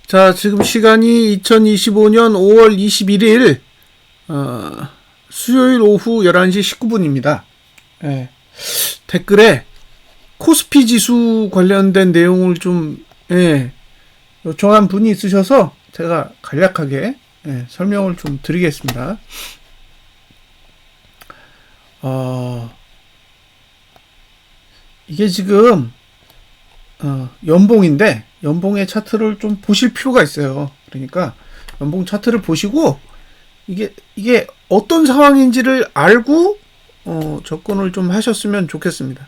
자, 지금 시간이 2025년 5월 21일 수요일 오후 11시 19분입니다. 예, 댓글에 코스피 지수 관련된 내용을 좀 요청한 분이 있으셔서 제가 간략하게 설명을 좀 드리겠습니다. 이게 지금 연봉인데 연봉의 차트를 좀 보실 필요가 있어요. 그러니까 연봉 차트를 보시고 이게 어떤 상황인지를 알고 접근을 좀 하셨으면 좋겠습니다.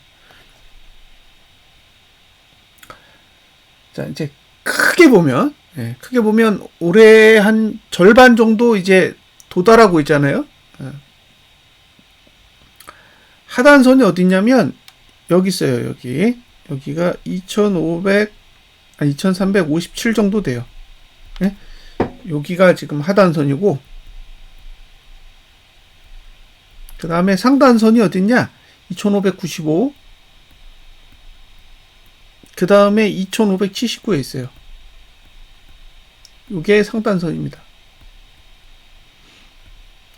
자, 이제 크게 보면 올해 한 절반 정도 이제 도달하고 있잖아요. 하단선이 어디 있냐면 여기 있어요. 여기가 2357 정도 돼요. 예? 여기가 지금 하단선이고, 그 다음에 상단선이 어딨냐? 2595. 그 다음에 2579에 있어요. 이게 상단선입니다.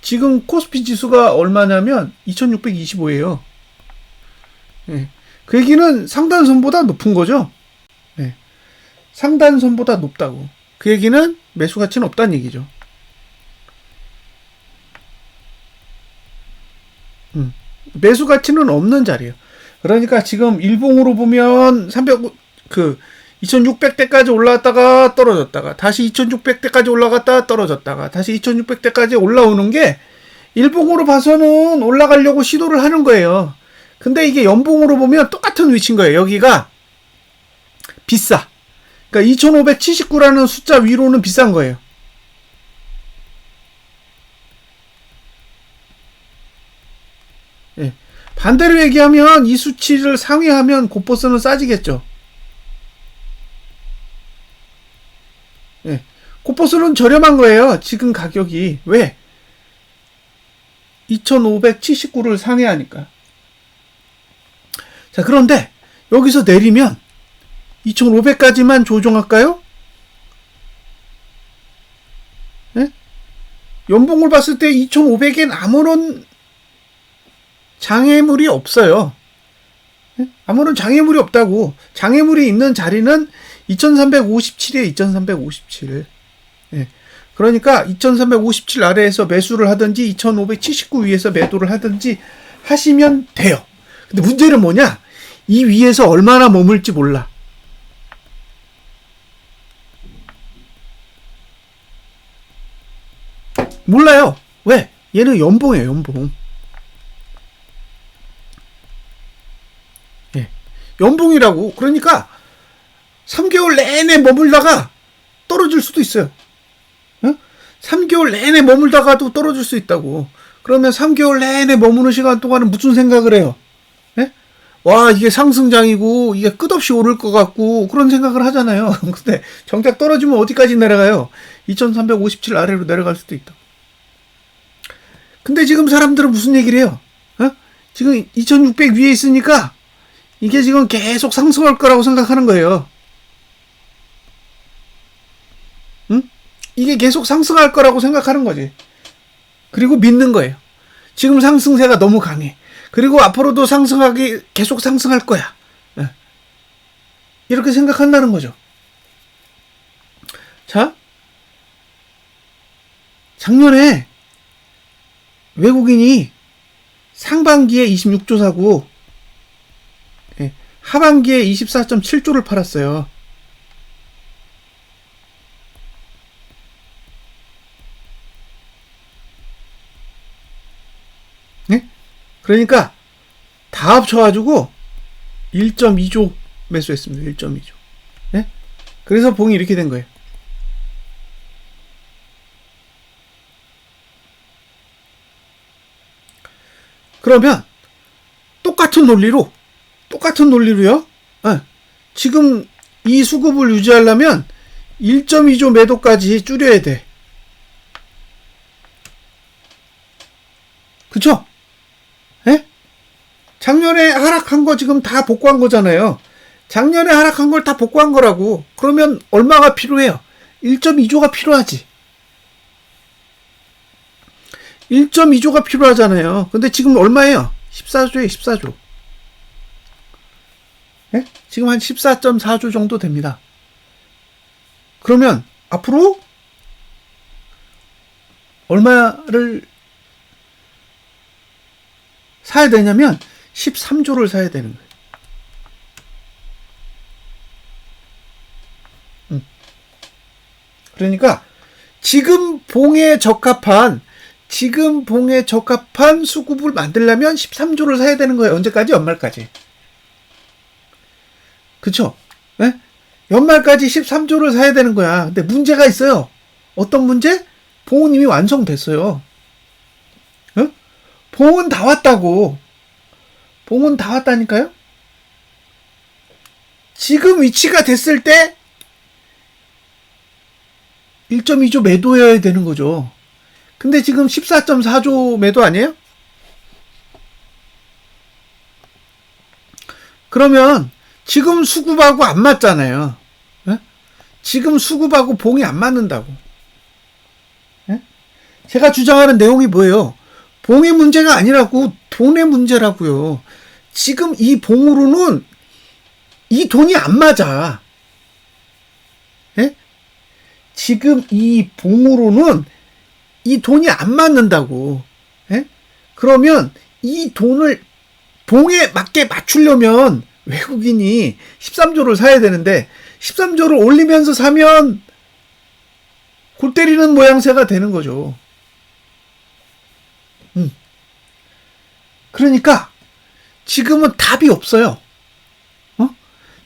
지금 코스피 지수가 얼마냐면 2625예요. 예. 그 얘기는 상단선보다 높은 거죠. 예. 상단선보다 높다고. 그 얘기는 매수 가치는 없다는 얘기죠. 매수 가치는 없는 자리예요. 그러니까 지금 일봉으로 보면 2600대까지 올라갔다가 떨어졌다가 다시 2600대까지 올라갔다가 떨어졌다가 다시 2600대까지 올라오는 게 일봉으로 봐서는 올라가려고 시도를 하는 거예요. 근데 이게 연봉으로 보면 똑같은 위치인 거예요. 여기가 비싸. 그러니까 2579라는 숫자 위로는 비싼 거예요. 예. 반대로 얘기하면 이 수치를 상회하면 곧버스는 싸지겠죠. 예. 곧버스는 저렴한 거예요. 지금 가격이. 왜? 2579를 상회하니까. 자, 그런데 여기서 내리면 2500까지만 조정할까요? 예? 연봉을 봤을 때 2500엔 아무런 장애물이 없어요. 예? 아무런 장애물이 없다고. 장애물이 있는 자리는 2357이에요. 2357. 예. 그러니까 2357 아래에서 매수를 하든지 2579 위에서 매도를 하든지 하시면 돼요. 근데 문제는 뭐냐? 이 위에서 얼마나 머물지 몰라. 몰라요. 왜? 얘는 연봉이에요, 연봉. 예. 연봉이라고. 그러니까 3개월 내내 머물다가 떨어질 수도 있어요. 3개월 내내 머물다가도 떨어질 수 있다고. 그러면 3개월 내내 머무는 시간 동안은 무슨 생각을 해요? 예? 와, 이게 상승장이고 이게 끝없이 오를 것 같고 그런 생각을 하잖아요. 근데 정작 떨어지면 어디까지 내려가요? 2357 아래로 내려갈 수도 있다. 근데 지금 사람들은 무슨 얘기를 해요? 지금 2600 위에 있으니까 이게 지금 계속 상승할 거라고 생각하는 거예요. 이게 계속 상승할 거라고 생각하는 거지. 그리고 믿는 거예요. 지금 상승세가 너무 강해. 그리고 앞으로도 계속 상승할 거야. 이렇게 생각한다는 거죠. 자, 작년에 외국인이 상반기에 26조 사고 하반기에 24.7조를 팔았어요. 네? 그러니까 다 합쳐가지고 1.2조 매수했습니다. 1.2조. 네? 그래서 봉이 이렇게 된 거예요. 그러면 똑같은 논리로요. 지금 이 수급을 유지하려면 1.2조 매도까지 줄여야 돼. 그쵸? 예? 작년에 하락한 거 지금 다 복구한 거잖아요. 작년에 하락한 걸 다 복구한 거라고. 그러면 얼마가 필요해요? 1.2조가 필요하지. 1.2조가 필요하잖아요. 근데 지금 얼마예요? 14조에 14조. 네? 지금 한 14.4조 정도 됩니다. 그러면 앞으로 얼마를 사야 되냐면 13조를 사야 되는 거예요. 그러니까 지금 봉에 적합한 수급을 만들려면 13조를 사야 되는 거예요. 언제까지? 연말까지. 그쵸? 네? 연말까지 13조를 사야 되는 거야. 근데 문제가 있어요. 어떤 문제? 봉은 이미 완성됐어요. 어? 봉은 다 왔다고. 봉은 다 왔다니까요? 지금 위치가 됐을 때 1.2조 매도해야 되는 거죠. 근데 지금 14.4조 매도 아니에요? 그러면 지금 수급하고 안 맞잖아요. 네? 지금 수급하고 봉이 안 맞는다고. 네? 제가 주장하는 내용이 뭐예요? 봉의 문제가 아니라고 돈의 문제라고요. 지금 이 봉으로는 이 돈이 안 맞아. 네? 지금 이 봉으로는 이 돈이 안 맞는다고. 예? 그러면 이 돈을 봉에 맞게 맞추려면 외국인이 13조를 사야 되는데 13조를 올리면서 사면 골 때리는 모양새가 되는 거죠. 그러니까 지금은 답이 없어요.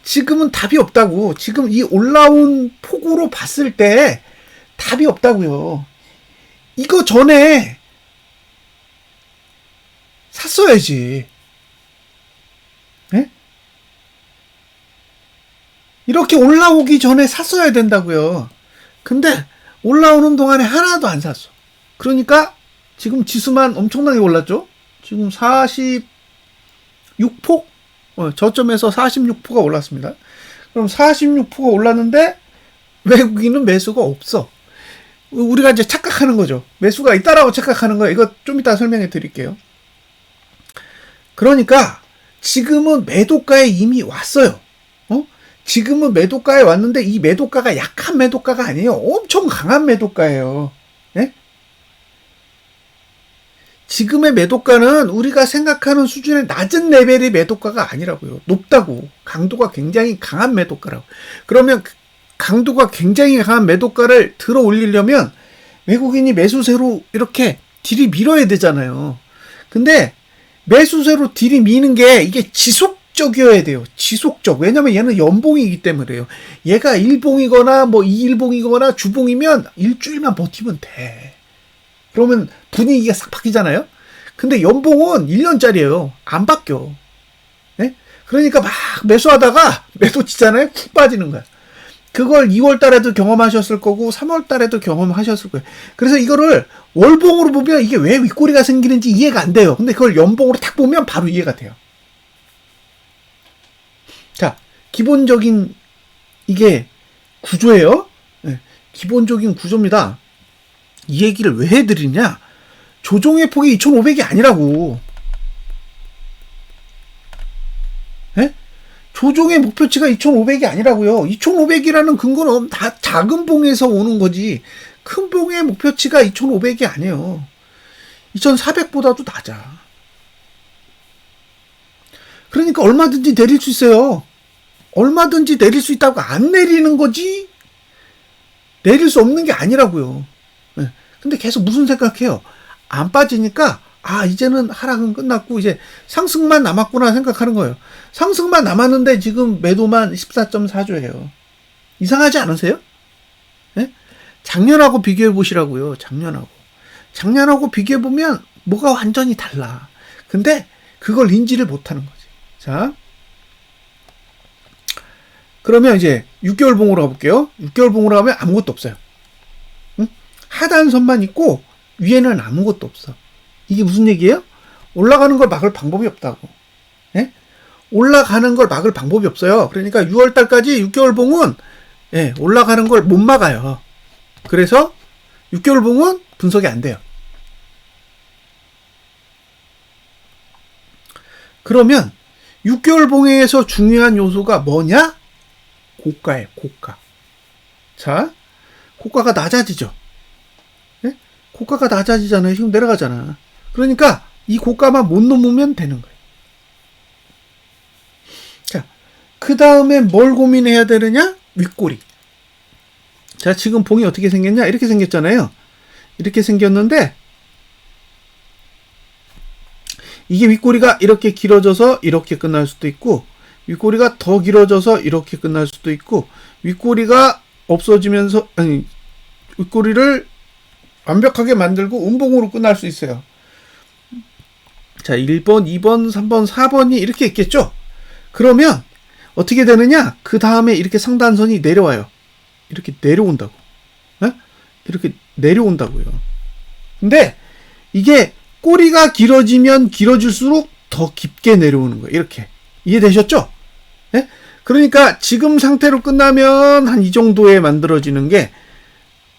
지금은 답이 없다고. 지금 이 올라온 폭으로 봤을 때 답이 없다고요. 이거 전에 샀어야지. 네? 이렇게 올라오기 전에 샀어야 된다고요. 근데 올라오는 동안에 하나도 안 샀어. 그러니까 지금 지수만 엄청나게 올랐죠. 지금 46폭? 저점에서 46%가 올랐습니다. 그럼 46%가 올랐는데 외국인은 매수가 없어. 우리가 이제 착각하는 거죠. 매수가 있다라고 착각하는 거예요. 이거 좀 이따 설명해 드릴게요. 그러니까 지금은 매도가에 이미 왔어요. 지금은 매도가에 왔는데 이 매도가가 약한 매도가가 아니에요. 엄청 강한 매도가예요. 네? 지금의 매도가는 우리가 생각하는 수준의 낮은 레벨의 매도가가 아니라고요. 높다고. 강도가 굉장히 강한 매도가라고. 그러면 강도가 굉장히 강한 매도가를 들어 올리려면 외국인이 매수세로 이렇게 들이밀어야 되잖아요. 근데 매수세로 들이미는 게 이게 지속적이어야 돼요. 지속적. 왜냐면 얘는 연봉이기 때문에 그래요. 얘가 일봉이거나 뭐 2일봉이거나 주봉이면 일주일만 버티면 돼. 그러면 분위기가 싹 바뀌잖아요. 근데 연봉은 1년짜리예요. 안 바뀌어. 네? 그러니까 막 매수하다가 매도 치잖아요. 푹 빠지는 거야. 그걸 2월 달에도 경험하셨을 거고 3월 달에도 경험하셨을 거예요. 그래서 이거를 월봉으로 보면 이게 왜 윗꼬리가 생기는지 이해가 안 돼요. 근데 그걸 연봉으로 딱 보면 바로 이해가 돼요. 자, 기본적인 이게 구조예요. 네, 기본적인 구조입니다. 이 얘기를 왜 해드리냐? 조정의 폭이 2,500이 아니라고. 네? 조정의 목표치가 2,500이 아니라고요. 2,500이라는 근거는 다 작은 봉에서 오는 거지. 큰 봉의 목표치가 2,500이 아니에요. 2,400보다도 낮아. 그러니까 얼마든지 내릴 수 있어요. 얼마든지 내릴 수 있다고 안 내리는 거지. 내릴 수 없는 게 아니라고요. 네. 근데 계속 무슨 생각해요? 안 빠지니까 이제는 하락은 끝났고 이제 상승만 남았구나 생각하는 거예요. 상승만 남았는데 지금 매도만 14.4조예요. 이상하지 않으세요? 네? 작년하고 비교해 보시라고요. 작년하고 비교해 보면 뭐가 완전히 달라. 근데 그걸 인지를 못하는 거지. 자, 그러면 이제 6개월 봉으로 가볼게요. 6개월 봉으로 가면 아무것도 없어요. 응? 하단선만 있고 위에는 아무것도 없어. 이게 무슨 얘기예요? 올라가는 걸 막을 방법이 없다고. 예? 올라가는 걸 막을 방법이 없어요. 그러니까 6월 달까지 6개월 봉은 올라가는 걸 못 막아요. 그래서 6개월 봉은 분석이 안 돼요. 그러면 6개월 봉에서 중요한 요소가 뭐냐? 고가예요, 고가. 자, 고가가 낮아지죠. 네? 고가가 낮아지잖아요. 지금 내려가잖아. 그러니까 이 고가만 못 넘으면 되는 거예요. 자, 그 다음에 뭘 고민해야 되느냐? 윗꼬리. 자, 지금 봉이 어떻게 생겼냐? 이렇게 생겼잖아요. 이렇게 생겼는데 이게 윗꼬리가 이렇게 길어져서 이렇게 끝날 수도 있고, 윗꼬리가 더 길어져서 이렇게 끝날 수도 있고, 윗꼬리가 없어지면서, 아니, 윗꼬리를 완벽하게 만들고 음봉으로 끝날 수 있어요. 자, 1번, 2번, 3번, 4번이 이렇게 있겠죠? 그러면 어떻게 되느냐? 그 다음에 이렇게 상단선이 내려와요. 이렇게 내려온다고. 네? 이렇게 내려온다고요. 근데 이게 꼬리가 길어지면 길어질수록 더 깊게 내려오는 거예요. 이렇게. 이해되셨죠? 네? 그러니까 지금 상태로 끝나면 한 이 정도에 만들어지는 게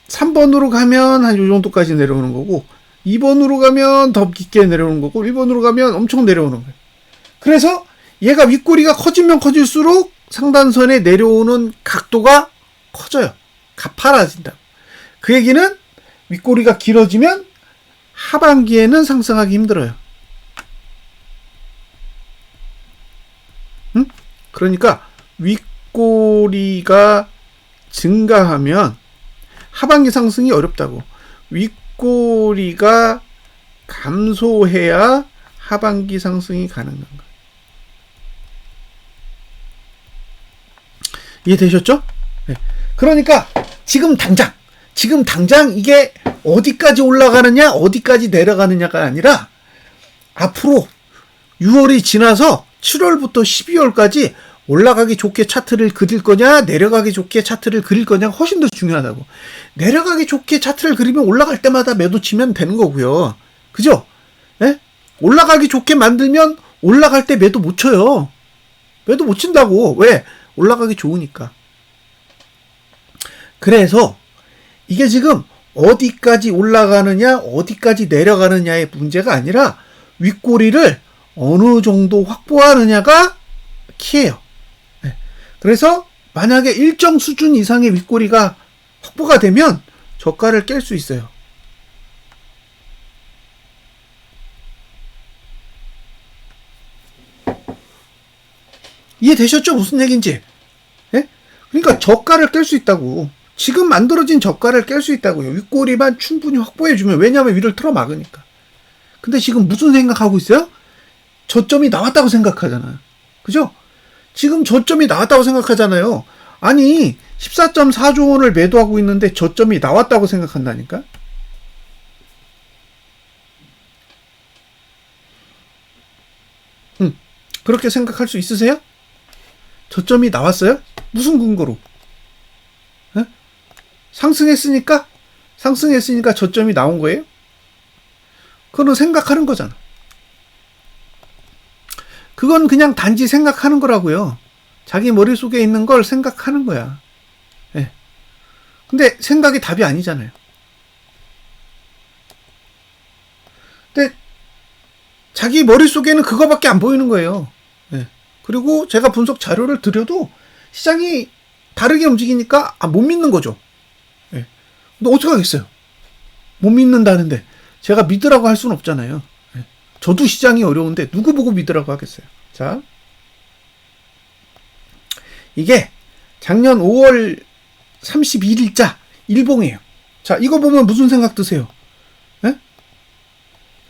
3번으로 가면 한 이 정도까지 내려오는 거고, 2번으로 가면 더 깊게 내려오는 거고, 1번으로 가면 엄청 내려오는 거예요. 그래서 얘가 윗꼬리가 커지면 커질수록 상단선에 내려오는 각도가 커져요. 가파라진다. 그 얘기는 윗꼬리가 길어지면 하반기에는 상승하기 힘들어요. 응? 그러니까 윗꼬리가 증가하면 하반기 상승이 어렵다고. 윗꼬리가 감소해야 하반기 상승이 가능한 거예요. 이해되셨죠? 네. 그러니까 지금 당장 이게 어디까지 올라가느냐, 어디까지 내려가느냐가 아니라 앞으로 6월이 지나서 7월부터 12월까지 올라가기 좋게 차트를 그릴 거냐, 내려가기 좋게 차트를 그릴 거냐가 훨씬 더 중요하다고. 내려가기 좋게 차트를 그리면 올라갈 때마다 매도 치면 되는 거고요. 그죠? 예? 올라가기 좋게 만들면 올라갈 때 매도 못 쳐요. 매도 못 친다고. 왜? 올라가기 좋으니까. 그래서 이게 지금 어디까지 올라가느냐, 어디까지 내려가느냐의 문제가 아니라 윗꼬리를 어느 정도 확보하느냐가 키예요. 네. 그래서 만약에 일정 수준 이상의 윗꼬리가 확보가 되면 저가를 깰 수 있어요. 이해되셨죠? 무슨 얘기인지? 네? 그러니까 저가를 깰 수 있다고. 지금 만들어진 저가를 깰 수 있다고요. 윗꼬리만 충분히 확보해주면. 왜냐하면 위를 틀어막으니까. 근데 지금 무슨 생각하고 있어요? 저점이 나왔다고 생각하잖아요. 그죠? 지금 저점이 나왔다고 생각하잖아요. 아니 14.4조 원을 매도하고 있는데 저점이 나왔다고 생각한다니까? 그렇게 생각할 수 있으세요? 저점이 나왔어요? 무슨 근거로? 에? 상승했으니까 저점이 나온 거예요? 그건 생각하는 거잖아. 그건 그냥 단지 생각하는 거라고요. 자기 머릿속에 있는 걸 생각하는 거야. 예. 근데 생각이 답이 아니잖아요. 근데 자기 머릿속에는 그거밖에 안 보이는 거예요. 예. 그리고 제가 분석 자료를 드려도 시장이 다르게 움직이니까 못 믿는 거죠. 예. 근데 어떻게 하겠어요? 못 믿는다는데 제가 믿으라고 할 수는 없잖아요. 예. 저도 시장이 어려운데 누구 보고 믿으라고 하겠어요. 자, 이게 작년 5월 31일자 일봉이에요. 자, 이거 보면 무슨 생각 드세요? 예?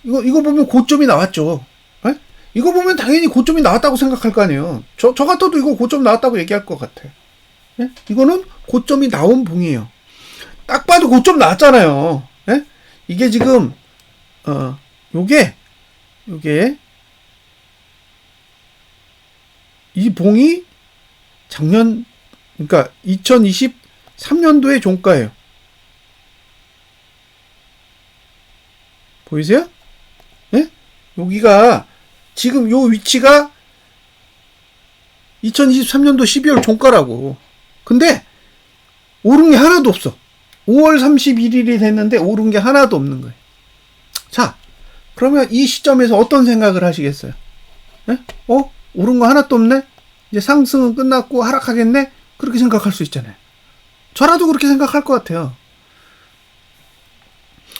이거 보면 고점이 나왔죠. 예? 이거 보면 당연히 고점이 나왔다고 생각할 거 아니에요. 저 같아도 이거 고점 나왔다고 얘기할 것 같아요. 예? 이거는 고점이 나온 봉이에요. 딱 봐도 고점 나왔잖아요. 예? 이게 지금 요게 이 봉이 작년, 그러니까 2023년도의 종가예요. 보이세요? 네? 여기가 지금 요 위치가 2023년도 12월 종가라고. 근데 오른 게 하나도 없어. 5월 31일이 됐는데 오른 게 하나도 없는 거예요. 자, 그러면 이 시점에서 어떤 생각을 하시겠어요? 예? 오른 거 하나도 없네? 이제 상승은 끝났고 하락하겠네? 그렇게 생각할 수 있잖아요. 저라도 그렇게 생각할 것 같아요.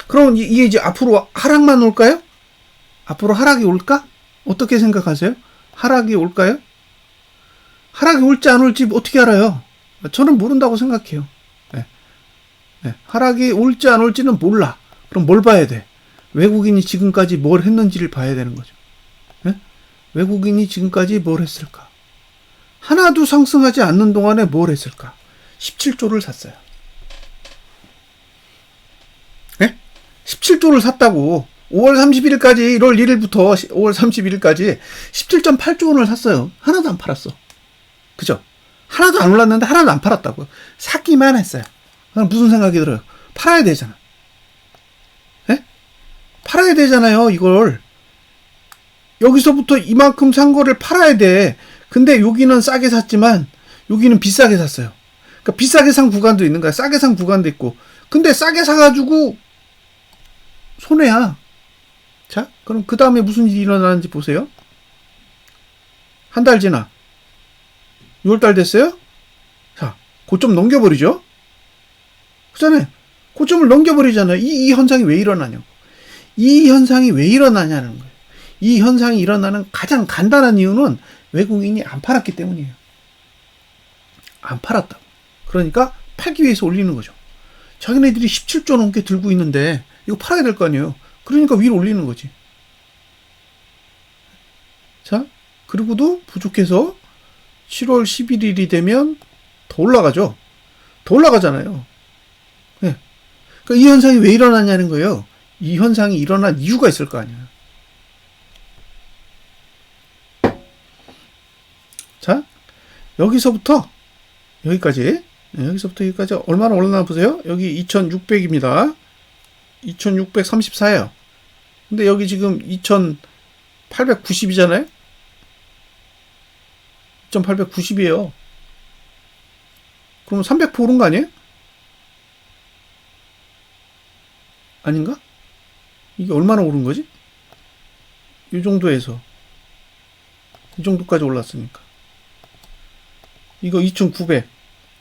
그럼 이게 이제 앞으로 하락만 올까요? 앞으로 하락이 올까? 어떻게 생각하세요? 하락이 올까요? 하락이 올지 안 올지 어떻게 알아요? 저는 모른다고 생각해요. 네. 네. 하락이 올지 안 올지는 몰라. 그럼 뭘 봐야 돼? 외국인이 지금까지 뭘 했는지를 봐야 되는 거죠. 네? 외국인이 지금까지 뭘 했을까? 하나도 상승하지 않는 동안에 뭘 했을까? 17조를 샀어요. 네? 17조를 샀다고 5월 31일까지 1월 1일부터 5월 31일까지 17.8조 원을 샀어요. 하나도 안 팔았어. 그죠? 하나도 안 올랐는데 하나도 안 팔았다고요. 사기만 했어요. 그럼 무슨 생각이 들어요? 팔아야 되잖아. 네? 팔아야 되잖아요, 이걸. 여기서부터 이만큼 산 거를 팔아야 돼. 근데 여기는 싸게 샀지만 여기는 비싸게 샀어요. 그러니까 비싸게 산 구간도 있는 거야. 싸게 산 구간도 있고. 근데 싸게 사가지고 손해야. 자, 그럼 그 다음에 무슨 일이 일어나는지 보세요. 한 달 지나 6월달 됐어요? 자, 고점 넘겨버리죠? 그잖아요. 고점을 넘겨버리잖아요. 이 현상이 왜 일어나냐고. 이 현상이 왜 일어나냐는 거예요. 이 현상이 일어나는 가장 간단한 이유는 외국인이 안 팔았기 때문이에요. 안 팔았다고. 그러니까 팔기 위해서 올리는 거죠. 자기네들이 17조 넘게 들고 있는데 이거 팔아야 될 거 아니에요. 그러니까 위로 올리는 거지. 자, 그리고도 부족해서 7월 11일이 되면 더 올라가죠. 더 올라가잖아요. 네. 그러니까 이 현상이 왜 일어나냐는 거예요. 이 현상이 일어난 이유가 있을 거 아니에요. 자, 여기서부터 여기까지, 네, 여기서부터 여기까지 얼마나 올랐나 보세요. 여기 2600입니다. 2634예요. 근데 여기 지금 2890이잖아요. 2890이에요. 그러면 300% 오른 거 아니에요? 아닌가? 이게 얼마나 오른 거지? 이 정도에서 이 정도까지 올랐으니까 이거 2900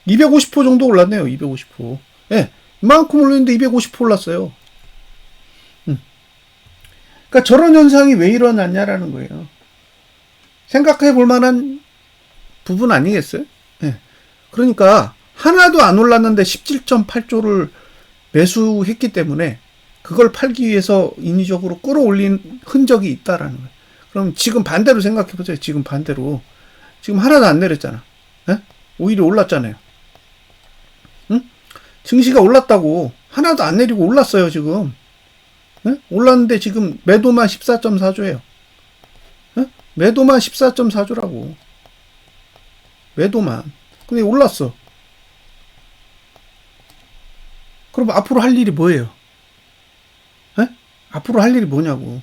250% 정도 올랐네요. 250%. 예, 네, 이만큼 올랐는데 250% 올랐어요. 그러니까 저런 현상이 왜 일어났냐라는 거예요. 생각해 볼 만한 부분 아니겠어요? 네. 그러니까 하나도 안 올랐는데 17.8조를 매수했기 때문에 그걸 팔기 위해서 인위적으로 끌어올린 흔적이 있다라는 거예요. 그럼 지금 반대로 생각해 보세요. 지금 반대로. 지금 하나도 안 내렸잖아. 네? 오히려 올랐잖아요. 응? 증시가 올랐다고 하나도 안 내리고 올랐어요, 지금. 네? 올랐는데 지금 매도만 14.4조예요. 네? 매도만 14.4조라고. 매도만. 근데 올랐어. 그럼 앞으로 할 일이 뭐예요? 네? 앞으로 할 일이 뭐냐고.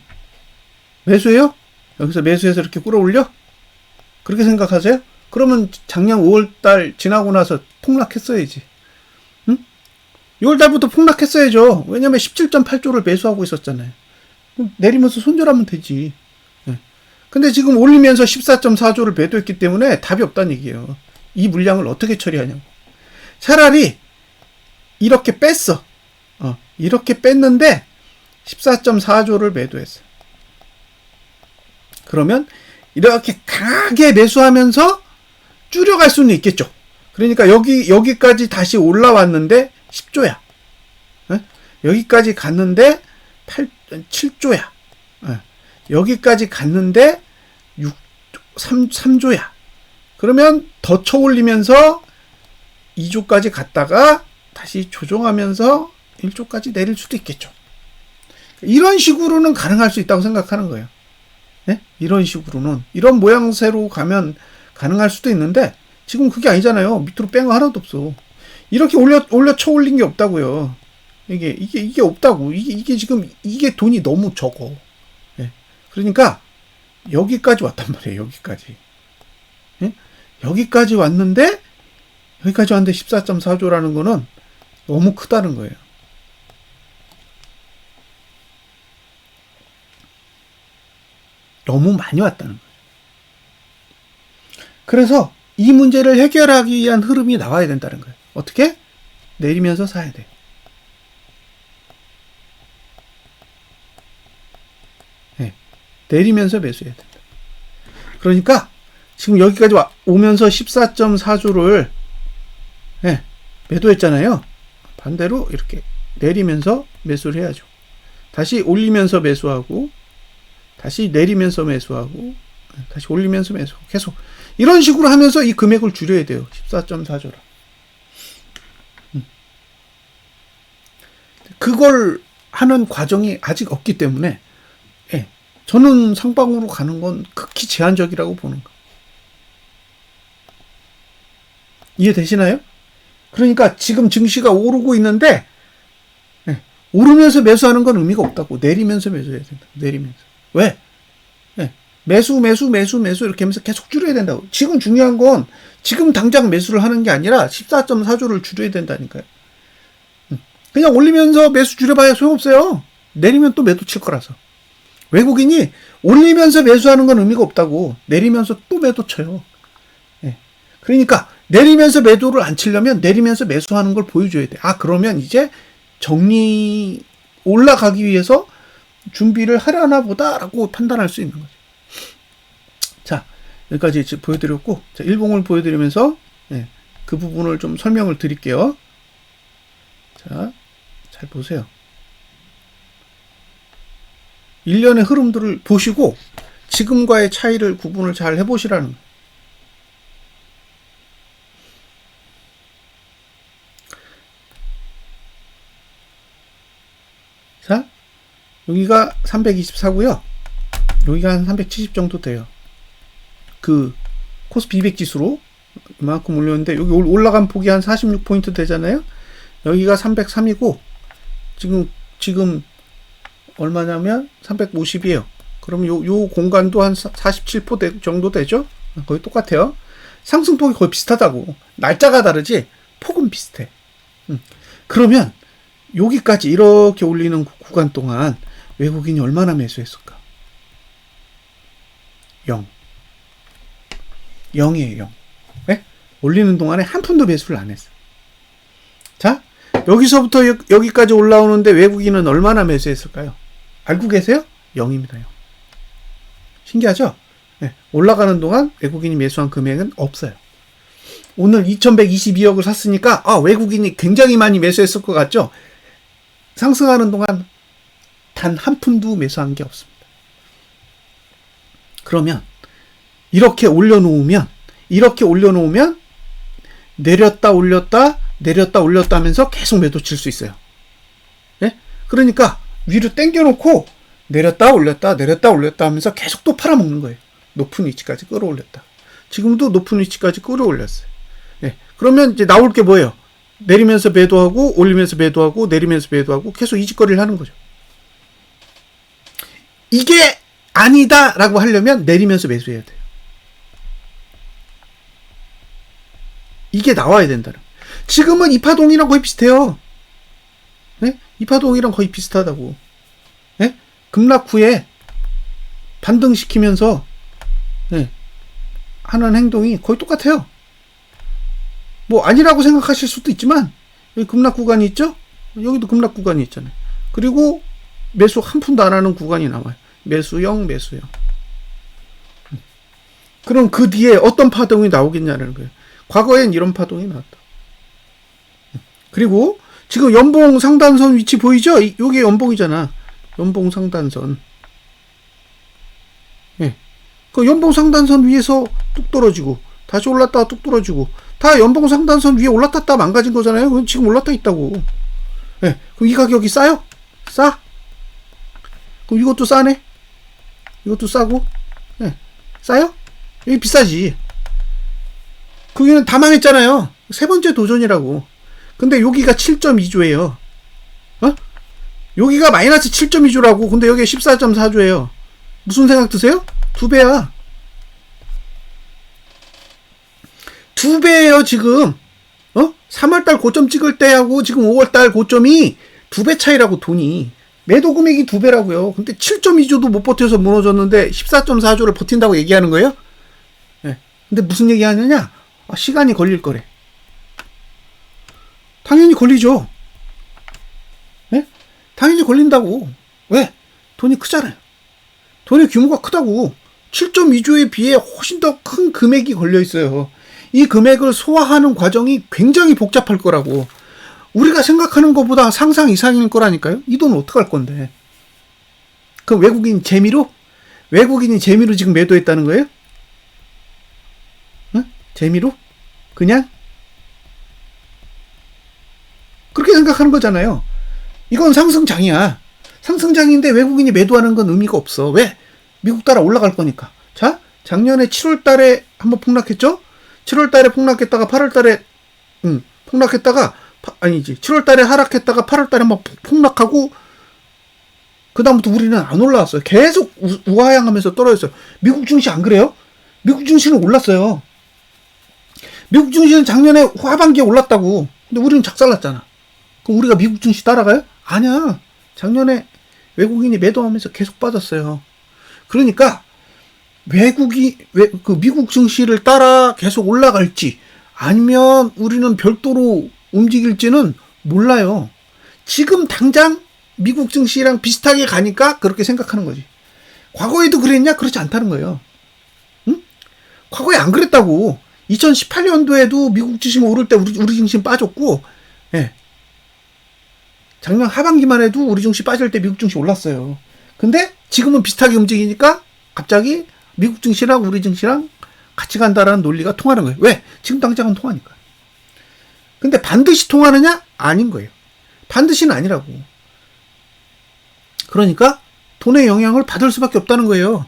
매수해요? 여기서 매수해서 이렇게 끌어올려? 그렇게 생각하세요? 그러면 작년 5월달 지나고 나서 폭락했어야지. 응? 6월달부터 폭락했어야죠. 왜냐면 17.8조를 매수하고 있었잖아요. 내리면서 손절하면 되지. 네. 근데 지금 올리면서 14.4조를 매도했기 때문에 답이 없다는 얘기예요. 이 물량을 어떻게 처리하냐고. 차라리 이렇게 뺐어. 이렇게 뺐는데 14.4조를 매도했어. 그러면 이렇게 강하게 매수하면서 줄여갈 수는 있겠죠. 그러니까 여기까지 다시 올라왔는데 10조야. 네? 여기까지 갔는데 7조야. 네. 여기까지 갔는데 3조야. 그러면 더 쳐올리면서 2조까지 갔다가 다시 조정하면서 1조까지 내릴 수도 있겠죠. 이런 식으로는 가능할 수 있다고 생각하는 거예요. 네? 이런 식으로는. 이런 모양새로 가면 가능할 수도 있는데 지금 그게 아니잖아요. 밑으로 뺀 거 하나도 없어. 이렇게 올려 쳐 올린 게 없다고요. 이게 없다고. 이게 지금 이게 돈이 너무 적어. 네. 그러니까 여기까지 왔단 말이에요. 여기까지. 네? 여기까지 왔는데 14.4조라는 거는 너무 크다는 거예요. 너무 많이 왔다는 거예요. 그래서 이 문제를 해결하기 위한 흐름이 나와야 된다는 거예요. 어떻게? 내리면서 사야 돼. 네. 내리면서 매수해야 된다. 그러니까 지금 여기까지 오면서 14.4조를 네, 매도했잖아요. 반대로 이렇게 내리면서 매수를 해야죠. 다시 올리면서 매수하고 다시 내리면서 매수하고 다시 올리면서 매수하고 계속 이런 식으로 하면서 이 금액을 줄여야 돼요. 14.4조라. 그걸 하는 과정이 아직 없기 때문에 예, 저는 상방으로 가는 건 극히 제한적이라고 보는 거. 이해되시나요? 그러니까 지금 증시가 오르고 있는데 예, 오르면서 매수하는 건 의미가 없다고. 내리면서 매수해야 된다. 내리면서. 왜? 예, 매수 이렇게 하면서 계속 줄여야 된다고. 지금 중요한 건 지금 당장 매수를 하는 게 아니라 14.4조를 줄여야 된다니까요. 그냥 올리면서 매수 줄여봐야 소용없어요. 내리면 또 매도 칠 거라서. 외국인이 올리면서 매수하는 건 의미가 없다고. 내리면서 또 매도 쳐요. 예. 그러니까 내리면서 매도를 안 치려면 내리면서 매수하는 걸 보여줘야 돼. 아, 그러면 이제 정리 올라가기 위해서 준비를 하려나 보다라고 판단할 수 있는 거죠. 자, 여기까지 보여드렸고, 자, 일봉을 보여드리면서 예, 그 부분을 좀 설명을 드릴게요. 자, 잘 보세요. 일련의 흐름들을 보시고 지금과의 차이를 구분을 잘 해보시라는 거예요. 자, 여기가 324고요. 여기가 한 370 정도 돼요. 그 코스피 200 지수로 이만큼 올렸는데 여기 올라간 폭이 한 46포인트 되잖아요. 여기가 303이고 지금 얼마냐면 350이에요. 그럼 요 공간도 한 47% 정도 되죠? 거의 똑같아요. 상승폭이 거의 비슷하다고. 날짜가 다르지 폭은 비슷해. 그러면 여기까지 이렇게 올리는 구간 동안 외국인이 얼마나 매수했을까? 0. 0이에요. 0. 네? 올리는 동안에 한 푼도 매수를 안 했어. 자, 여기서부터 여기까지 올라오는데 외국인은 얼마나 매수했을까요? 알고 계세요? 0입니다. 0. 신기하죠? 네, 올라가는 동안 외국인이 매수한 금액은 없어요. 오늘 2122억을 샀으니까 외국인이 굉장히 많이 매수했을 것 같죠? 상승하는 동안 단 한 푼도 매수한 게 없습니다. 그러면 이렇게 올려놓으면 내렸다 올렸다 하면서 계속 매도 칠 수 있어요. 네? 그러니까 위로 당겨놓고 내렸다 올렸다 하면서 계속 또 팔아먹는 거예요. 높은 위치까지 끌어올렸다. 지금도 높은 위치까지 끌어올렸어요. 네. 그러면 이제 나올 게 뭐예요? 내리면서 매도하고 올리면서 매도하고 내리면서 매도하고 계속 이 짓거리를 하는 거죠. 이게 아니다라고 하려면 내리면서 매수해야 돼요. 이게 나와야 된다는. 지금은 이파동이랑 거의 비슷해요. 네? 이파동이랑 거의 비슷하다고. 네? 급락 후에 반등시키면서 네. 하는 행동이 거의 똑같아요. 뭐 아니라고 생각하실 수도 있지만 여기 급락 구간이 있죠? 여기도 급락 구간이 있잖아요. 그리고 매수 한 푼도 안 하는 구간이 나와요. 매수형. 그럼 그 뒤에 어떤 파동이 나오겠냐는 거예요. 과거엔 이런 파동이 나왔다. 그리고 지금 연봉 상단선 위치 보이죠? 이게 연봉이잖아. 연봉 상단선. 예. 그 연봉 상단선 위에서 뚝 떨어지고 다시 올랐다가 뚝 떨어지고 다 연봉 상단선 위에 올라탔다 망가진 거잖아요. 그럼 지금 올라타 있다고. 예. 그럼 이 가격이 싸요? 싸? 그럼 이것도 싸네? 이것도 싸고? 예. 싸요? 여기 비싸지. 거기는 다 망했잖아요. 세 번째 도전이라고. 근데 여기가 7.2조예요. 여기가 마이너스 7.2조라고. 근데 여기가 14.4조예요. 무슨 생각 드세요? 2배야. 2배예요, 지금. 3월달 고점 찍을 때하고 지금 5월달 고점이 2배 차이라고 돈이. 매도 금액이 2배라고요. 근데 7.2조도 못 버텨서 무너졌는데 14.4조를 버틴다고 얘기하는 거예요? 네. 근데 무슨 얘기 하느냐? 시간이 걸릴 거래. 당연히 걸리죠. 네? 당연히 걸린다고. 왜? 돈이 크잖아요. 돈의 규모가 크다고. 7.2조에 비해 훨씬 더 큰 금액이 걸려 있어요. 이 금액을 소화하는 과정이 굉장히 복잡할 거라고. 우리가 생각하는 것보다 상상 이상일 거라니까요. 이 돈 어떡할 건데. 그럼 외국인이 재미로 지금 매도했다는 거예요? 응? 재미로? 그냥? 그렇게 생각하는 거잖아요. 이건 상승장이야. 상승장인데 외국인이 매도하는 건 의미가 없어. 왜? 미국 달러 올라갈 거니까. 자, 작년에 7월 달에 한번 폭락했죠? 7월 달에 폭락했다가 8월 달에 폭락했다가 7월 달에 하락했다가 8월 달에 한번 폭락하고 그다음부터 우리는 안 올라왔어요. 계속 우하향하면서 떨어졌어요. 미국 증시 안 그래요? 미국 증시는 올랐어요. 미국 증시는 작년에 하반기에 올랐다고. 근데 우리는 작살났잖아. 그럼 우리가 미국 증시 따라가요? 아니야. 작년에 외국인이 매도하면서 계속 빠졌어요. 그러니까 미국 증시를 따라 계속 올라갈지 아니면 우리는 별도로 움직일지는 몰라요. 지금 당장 미국 증시랑 비슷하게 가니까 그렇게 생각하는 거지. 과거에도 그랬냐? 그렇지 않다는 거예요. 응? 과거에 안 그랬다고. 2018년도에도 미국 증시가 오를 때 우리 증시는 빠졌고, 예. 작년 하반기만 해도 우리 증시 빠질 때 미국 증시 올랐어요. 근데 지금은 비슷하게 움직이니까 갑자기 미국 증시랑 우리 증시랑 같이 간다라는 논리가 통하는 거예요. 왜? 지금 당장은 통하니까. 근데 반드시 통하느냐? 아닌 거예요. 반드시는 아니라고. 그러니까 돈의 영향을 받을 수밖에 없다는 거예요.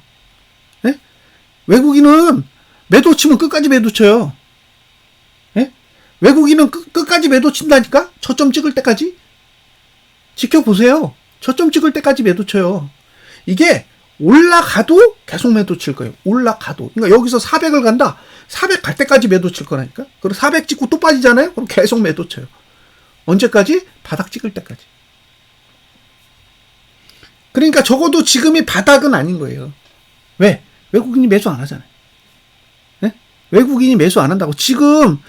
네? 외국인은 매도 치면 끝까지 매도 쳐요. 네? 외국인은 끝까지 매도 친다니까? 저점 찍을 때까지? 지켜보세요. 저점 찍을 때까지 매도 쳐요. 이게 올라가도 계속 매도 칠 거예요. 올라가도. 그러니까 여기서 400을 간다. 400 갈 때까지 매도 칠 거라니까. 그리고 400 찍고 또 빠지잖아요. 그럼 계속 매도 쳐요. 언제까지? 바닥 찍을 때까지. 그러니까 적어도 지금이 바닥은 아닌 거예요. 왜? 외국인이 매수 안 하잖아요. 네? 외국인이 매수 안 한다고. 지금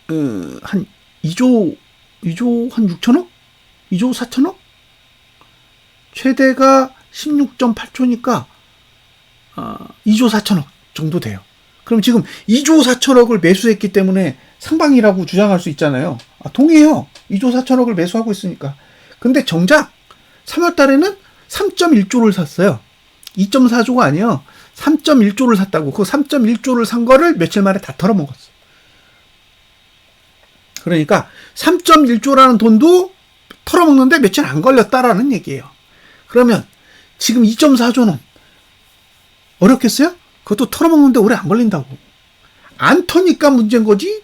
한 2조 한 6천억? 2조 4천억? 최대가 16.8조니까 2조 4천억 정도 돼요. 그럼 지금 2조 4천억을 매수했기 때문에 상방이라고 주장할 수 있잖아요. 동의해요. 2조 4천억을 매수하고 있으니까. 근데 정작 3월 달에는 3.1조를 샀어요. 2.4조가 아니에요. 3.1조를 샀다고. 그 3.1조를 산 거를 며칠 만에 다 털어먹었어. 그러니까 3.1조라는 돈도 털어먹는데 며칠 안 걸렸다라는 얘기예요. 그러면 지금 2.4조는 어렵겠어요? 그것도 털어먹는데 오래 안 걸린다고. 안 터니까 문제인 거지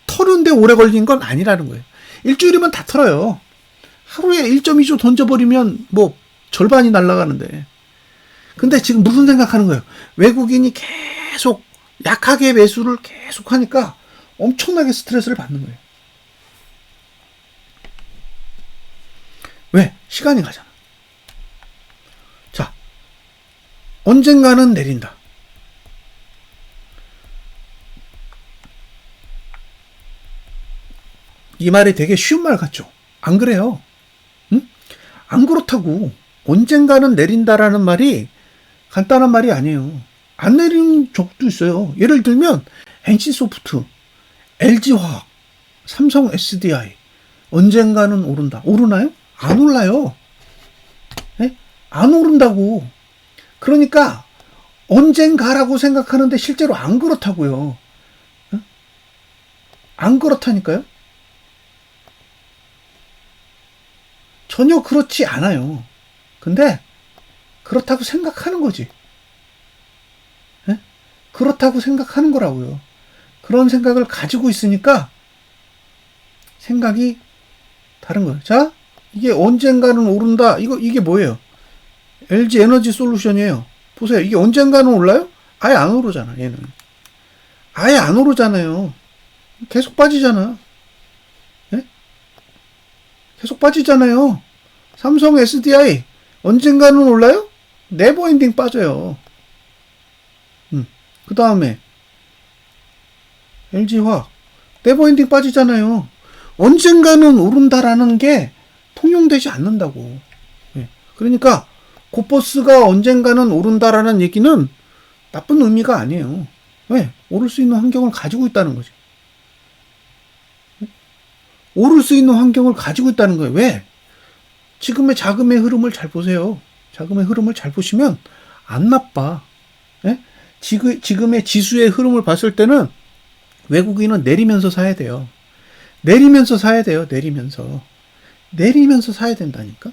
터는데 오래 걸린 건 아니라는 거예요. 일주일이면 다 털어요. 하루에 1.2조 던져버리면 뭐 절반이 날아가는데. 근데 지금 무슨 생각하는 거예요? 외국인이 계속 약하게 매수를 계속 하니까 엄청나게 스트레스를 받는 거예요. 왜? 시간이 가잖아. 자, 언젠가는 내린다. 이 말이 되게 쉬운 말 같죠? 안 그래요. 응? 안 그렇다고. 언젠가는 내린다라는 말이 간단한 말이 아니에요. 안 내리는 적도 있어요. 예를 들면 NC소프트, LG화학, 삼성 SDI 언젠가는 오른다. 오르나요? 안 올라요. 네? 안 오른다고. 그러니까 언젠가라고 생각하는데 실제로 안 그렇다고요. 안 그렇다니까요. 전혀 그렇지 않아요. 근데 그렇다고 생각하는 거지. 네? 그렇다고 생각하는 거라고요. 그런 생각을 가지고 있으니까 생각이 다른 거예요. 자, 이게 언젠가는 오른다. 이게 뭐예요? LG 에너지 솔루션이에요. 보세요. 이게 언젠가는 올라요? 아예 안 오르잖아, 얘는. 아예 안 오르잖아요. 계속 빠지잖아. 예? 계속 빠지잖아요. 삼성 SDI 언젠가는 올라요? 네버엔딩 빠져요. 그 다음에 LG화학 네버엔딩 빠지잖아요. 언젠가는 오른다라는 게 통용되지 않는다고. 예. 그러니까 코퍼스가 언젠가는 오른다라는 얘기는 나쁜 의미가 아니에요. 왜? 오를 수 있는 환경을 가지고 있다는 거지. 오를 수 있는 환경을 가지고 있다는 거예요. 왜? 지금의 자금의 흐름을 잘 보세요. 자금의 흐름을 잘 보시면 안 나빠. 예? 지금의 지수의 흐름을 봤을 때는 외국인은 내리면서 사야 돼요. 내리면서 사야 돼요. 내리면서 사야 된다니까.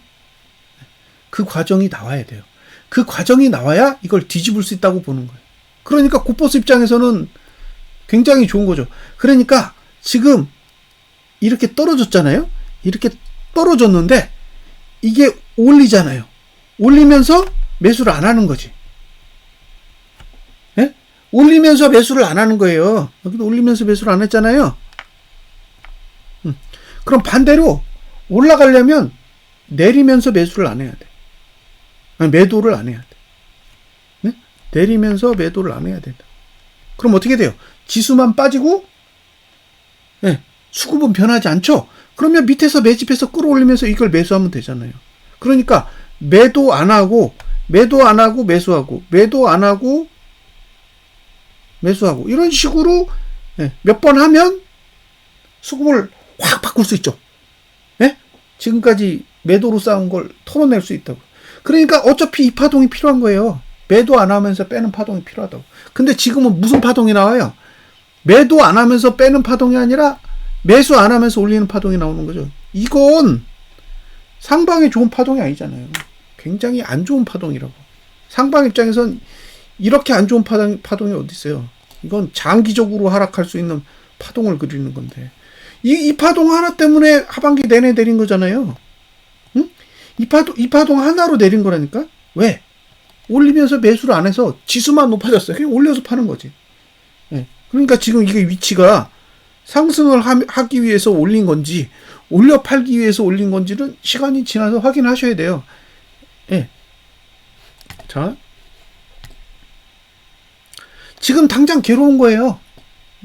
그 과정이 나와야 돼요. 그 과정이 나와야 이걸 뒤집을 수 있다고 보는 거예요. 그러니까 코퍼스 입장에서는 굉장히 좋은 거죠. 그러니까 지금 이렇게 떨어졌잖아요. 이렇게 떨어졌는데 이게 올리잖아요. 올리면서 매수를 안 하는 거지. 예? 올리면서 매수를 안 하는 거예요. 여기도 올리면서 매수를 안 했잖아요. 그럼 반대로 올라가려면 내리면서 매수를 안 해야 돼. 아니, 매도를 안 해야 돼. 네? 내리면서 매도를 안 해야 된다. 그럼 어떻게 돼요? 지수만 빠지고 네, 수급은 변하지 않죠? 그러면 밑에서 매집해서 끌어올리면서 이걸 매수하면 되잖아요. 그러니까 매도 안 하고 매수하고 매도 안 하고 매수하고 이런 식으로 네, 몇 번 하면 수급을 확 바꿀 수 있죠. 네? 지금까지 매도로 쌓은 걸 털어낼 수 있다고. 그러니까 어차피 이 파동이 필요한 거예요. 매도 안 하면서 빼는 파동이 필요하다고. 근데 지금은 무슨 파동이 나와요? 매도 안 하면서 빼는 파동이 아니라 매수 안 하면서 올리는 파동이 나오는 거죠. 이건 상방에 좋은 파동이 아니잖아요. 굉장히 안 좋은 파동이라고. 상방 입장에선 이렇게 안 좋은 파동이 어디 있어요. 이건 장기적으로 하락할 수 있는 파동을 그리는 건데 이 파동 하나 때문에 하반기 내내 내린 거잖아요. 응? 이 파동 하나로 내린 거라니까. 왜? 올리면서 매수를 안 해서 지수만 높아졌어요. 그냥 올려서 파는 거지. 네. 그러니까 지금 이게 위치가 상승을 하기 위해서 올린 건지 올려 팔기 위해서 올린 건지는 시간이 지나서 확인하셔야 돼요. 네. 자, 지금 당장 괴로운 거예요.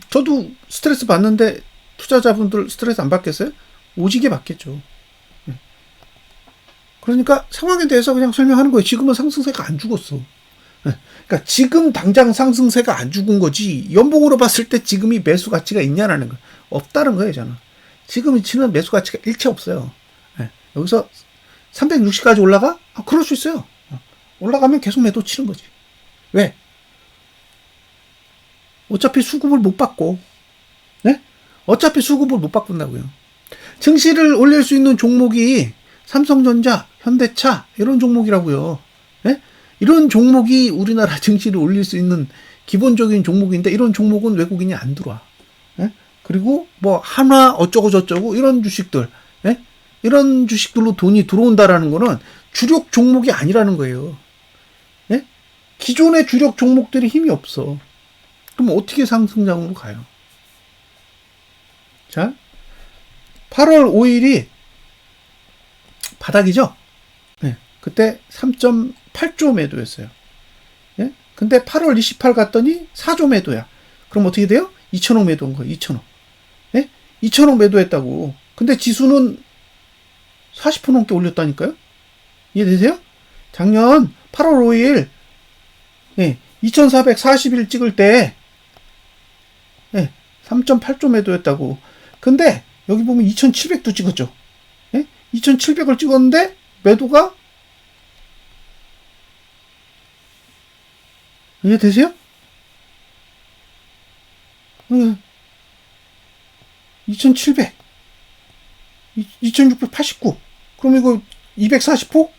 저도 스트레스 받는데 투자자분들 스트레스 안 받겠어요? 오지게 받겠죠. 그러니까 상황에 대해서 그냥 설명하는 거예요. 지금은 상승세가 안 죽었어. 그러니까 지금 당장 상승세가 안 죽은 거지 연봉으로 봤을 때 지금이 매수 가치가 있냐라는 거 없다는 거예요. 저는 지금 위치는 매수 가치가 일체 없어요. 여기서 360까지 올라가? 그럴 수 있어요. 올라가면 계속 매도 치는 거지. 왜? 어차피 수급을 못 받고 네? 어차피 수급을 못 바꾼다고요. 증시를 올릴 수 있는 종목이 삼성전자, 현대차 이런 종목이라고요. 네? 이런 종목이 우리나라 증시를 올릴 수 있는 기본적인 종목인데 이런 종목은 외국인이 안 들어와. 네? 그리고 뭐 한화 어쩌고 저쩌고 이런 주식들 네? 이런 주식들로 돈이 들어온다라는 거는 주력 종목이 아니라는 거예요. 네? 기존의 주력 종목들이 힘이 없어. 그럼 어떻게 상승장으로 가요? 자, 8월 5일이 바닥이죠? 네, 그때 3.8조 매도였어요. 예? 근데 8월 28 갔더니 4조 매도야. 그럼 어떻게 돼요? 2천억 매도한 거예요. 2천억. 예? 2천억 매도했다고. 근데 지수는 40% 넘게 올렸다니까요? 이해되세요? 작년 8월 5일 예, 2440일 찍을 때 예, 3.8조 매도했다고. 근데 여기 보면 2700도 찍었죠. 예? 2700을 찍었는데 매도가 이해되세요? 2700 2689 그럼 이거 240포?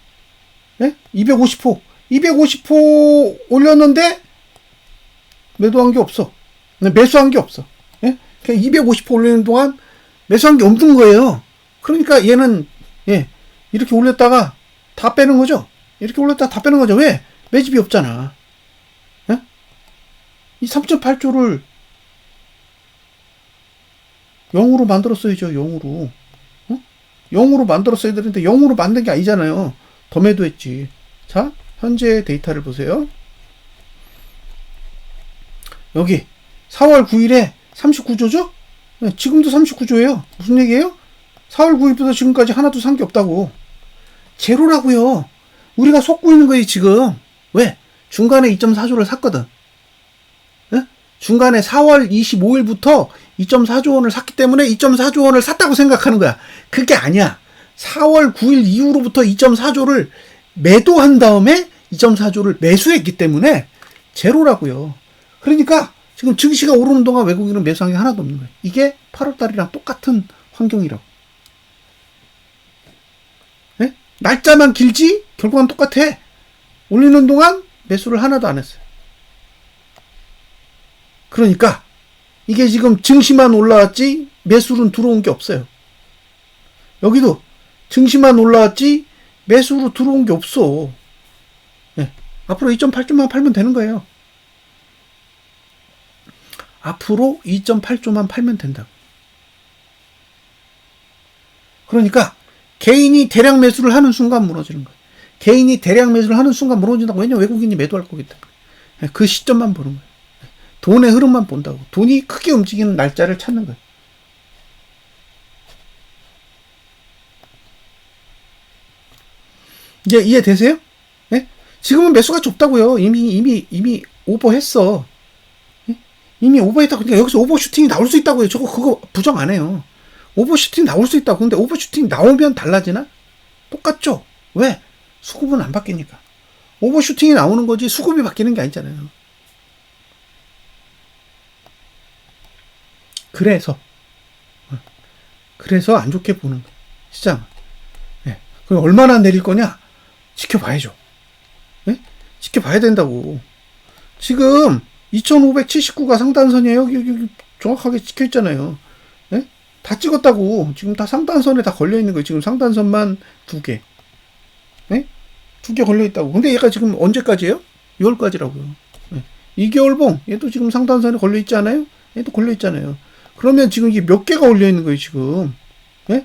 예? 250포 250포 올렸는데 매도한 게 없어. 매수한 게 없어. 예? 그냥 250포 올리는 동안 매수한 게 없는 거예요. 그러니까 얘는 예, 이렇게 올렸다가 다 빼는 거죠. 이렇게 올렸다가 다 빼는 거죠. 왜? 매집이 없잖아. 예? 이 3.8조를 0으로 만들었어야죠. 0으로. 0으로 만들었어야 되는데 0으로 만든 게 아니잖아요. 더 매도했지. 자, 현재 데이터를 보세요. 여기 4월 9일에 39조죠? 지금도 39조예요. 무슨 얘기예요? 4월 9일부터 지금까지 하나도 산 게 없다고. 제로라고요. 우리가 속고 있는 거예요, 지금. 왜? 중간에 2.4조를 샀거든. 중간에 4월 25일부터 2.4조 원을 샀기 때문에 2.4조 원을 샀다고 생각하는 거야. 그게 아니야. 4월 9일 이후로부터 2.4조를 매도한 다음에 2.4조를 매수했기 때문에 제로라고요. 그러니까 지금 증시가 오르는 동안 외국인은 매수한 게 하나도 없는 거예요. 이게 8월달이랑 똑같은 환경이라고. 네? 날짜만 길지 결과는 똑같아. 올리는 동안 매수를 하나도 안 했어요. 그러니까 이게 지금 증시만 올라왔지 매수는 들어온 게 없어요. 여기도 증시만 올라왔지 매수로 들어온 게 없어. 네. 앞으로 2.8조만 팔면 되는 거예요. 앞으로 2.8조만 팔면 된다고. 그러니까 개인이 대량 매수를 하는 순간 무너지는 거예요. 개인이 대량 매수를 하는 순간 무너진다고. 왜냐면 외국인이 매도할 거기 때문에. 그 시점만 보는 거예요. 돈의 흐름만 본다고. 돈이 크게 움직이는 날짜를 찾는 거예요. 이제 이해되세요? 네? 지금은 매수가 좁다고요. 이미 오버했어. 네? 이미 오버했다. 그러니까 여기서 오버슈팅이 나올 수 있다고요. 그거 부정 안 해요. 오버슈팅 나올 수 있다고. 근데 오버슈팅 나오면 달라지나? 똑같죠? 왜? 수급은 안 바뀌니까. 오버슈팅이 나오는 거지 수급이 바뀌는 게 아니잖아요. 그래서 안 좋게 보는 거예요. 시장. 네. 그럼 얼마나 내릴 거냐? 지켜봐야죠. 네? 지켜봐야 된다고. 지금 2579가 상단선이에요. 여기 정확하게 찍혀있잖아요. 네? 다 찍었다고. 지금 다 상단선에 다 걸려있는 거예요. 지금 상단선만 2개. 네? 2개 걸려있다고. 근데 얘가 지금 언제까지예요? 6월까지라고요. 네. 2개월봉. 얘도 지금 상단선에 걸려있지 않아요? 얘도 걸려있잖아요. 그러면 지금 이게 몇 개가 올려있는 거예요, 지금. 예?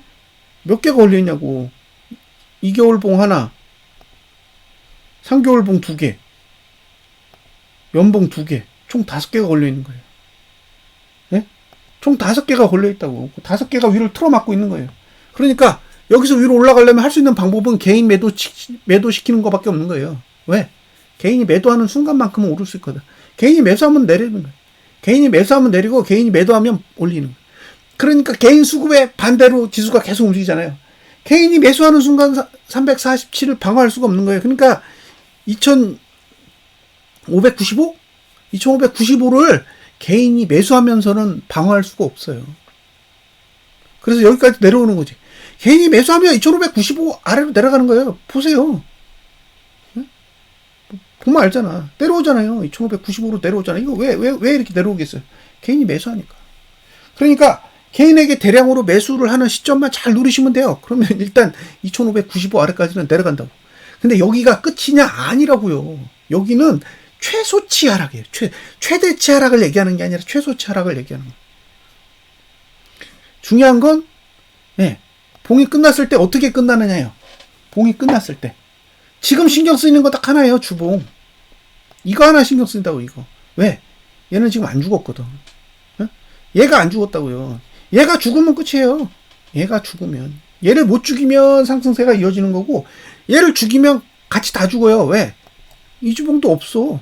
몇 개가 올려있냐고. 2개월봉 하나, 3개월봉 2개, 연봉 2개, 총 5개가 걸려있는 거예요. 예? 총 5개가 걸려있다고. 5개가 위를 틀어막고 있는 거예요. 그러니까 여기서 위로 올라가려면 할 수 있는 방법은 개인 매도시키는 것밖에 없는 거예요. 왜? 개인이 매도하는 순간만큼은 오를 수 있거든. 개인이 매수하면 내리는 거예요. 개인이 매수하면 내리고 개인이 매도하면 올리는 거예요. 그러니까 개인 수급에 반대로 지수가 계속 움직이잖아요. 개인이 매수하는 순간 347을 방어할 수가 없는 거예요. 그러니까 2595? 2595를 개인이 매수하면서는 방어할 수가 없어요. 그래서 여기까지 내려오는 거지. 개인이 매수하면 2595 아래로 내려가는 거예요. 보세요. 보면 알잖아. 내려오잖아요. 2595로 내려오잖아. 이거 왜 이렇게 내려오겠어요? 개인이 매수하니까. 그러니까 개인에게 대량으로 매수를 하는 시점만 잘 누리시면 돼요. 그러면 일단 2595 아래까지는 내려간다고. 근데 여기가 끝이냐? 아니라고요. 여기는 최소치 하락이에요. 최대치 하락을 얘기하는 게 아니라 최소치 하락을 얘기하는 거예요. 중요한 건 봉이 끝났을 때 어떻게 끝나느냐요. 봉이 끝났을 때. 지금 신경 쓰이는 거 딱 하나예요. 주봉. 이거 하나 신경 쓴다고. 이거. 왜? 얘는 지금 안 죽었거든. 얘가 안 죽었다고요. 얘가 죽으면 끝이에요. 얘가 죽으면. 얘를 못 죽이면 상승세가 이어지는 거고, 얘를 죽이면 같이 다 죽어요. 왜? 이주봉도 없어.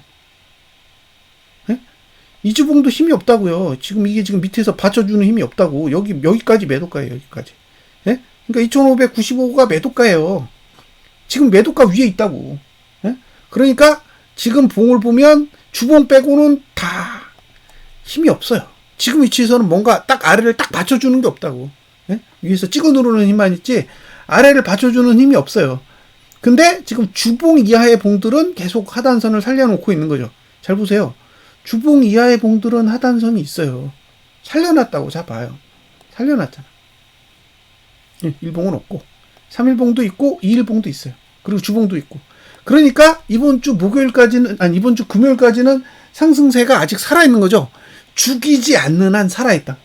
이주봉도 힘이 없다고요. 이게 지금 밑에서 받쳐주는 힘이 없다고. 여기까지 매도가예요. 여기까지. 그러니까 2595가 매도가예요. 지금 매도가 위에 있다고. 그러니까 지금 봉을 보면 주봉 빼고는 다 힘이 없어요. 지금 위치에서는 뭔가 딱 아래를 딱 받쳐주는 게 없다고. 위에서 찍어 누르는 힘만 있지 아래를 받쳐주는 힘이 없어요. 근데 지금 주봉 이하의 봉들은 계속 하단선을 살려놓고 있는 거죠. 잘 보세요. 주봉 이하의 봉들은 하단선이 있어요. 살려놨다고. 자 봐요. 살려놨잖아. 1봉은 없고 3일봉도 있고 2일봉도 있어요. 그리고 주봉도 있고. 그러니까 이번 주 금요일까지는 상승세가 아직 살아있는 거죠. 죽이지 않는 한 살아있다.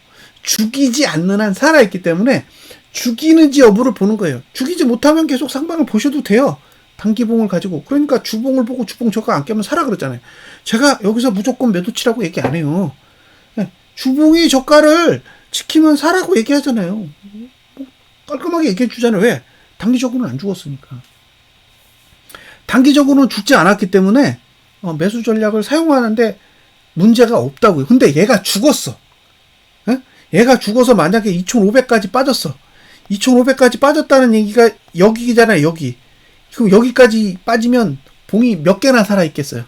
죽이지 않는 한 살아있기 때문에 죽이는지 여부를 보는 거예요. 죽이지 못하면 계속 상방을 보셔도 돼요. 단기봉을 가지고. 그러니까 주봉을 보고 주봉 저가 안 깨면 사라 그러잖아요. 제가 여기서 무조건 매도치라고 얘기 안 해요. 주봉이 저가를 지키면 사라고 얘기하잖아요. 뭐 깔끔하게 얘기해 주잖아요. 왜? 단기적으로는 안 죽었으니까. 단기적으로는 죽지 않았기 때문에 매수 전략을 사용하는데 문제가 없다고요. 근데 얘가 죽었어. 얘가 죽어서 만약에 2,500까지 빠졌어. 2,500까지 빠졌다는 얘기가 여기잖아요. 여기. 그럼 여기까지 빠지면 봉이 몇 개나 살아있겠어요?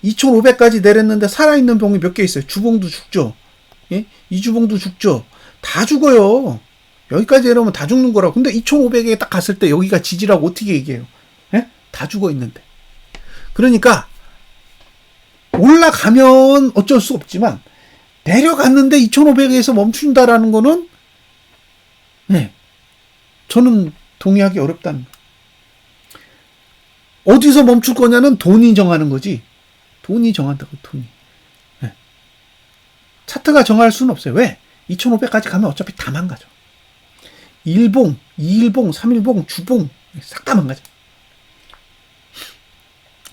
2,500까지 내렸는데 살아있는 봉이 몇 개 있어요? 주봉도 죽죠. 예? 이주봉도 죽죠. 다 죽어요. 여기까지 내려오면 다 죽는 거라고. 근데 2,500에 딱 갔을 때 여기가 지지라고 어떻게 얘기해요? 예? 다 죽어 있는데. 그러니까 올라가면 어쩔 수 없지만 내려갔는데 2,500에서 멈춘다라는 거는 저는 동의하기 어렵다는 거예요. 어디서 멈출 거냐는 돈이 정하는 거지. 돈이 정한다고, 돈이. 차트가 정할 수는 없어요. 왜? 2,500까지 가면 어차피 다 망가져. 1봉, 2일봉, 3일봉, 주봉 싹 다 망가져.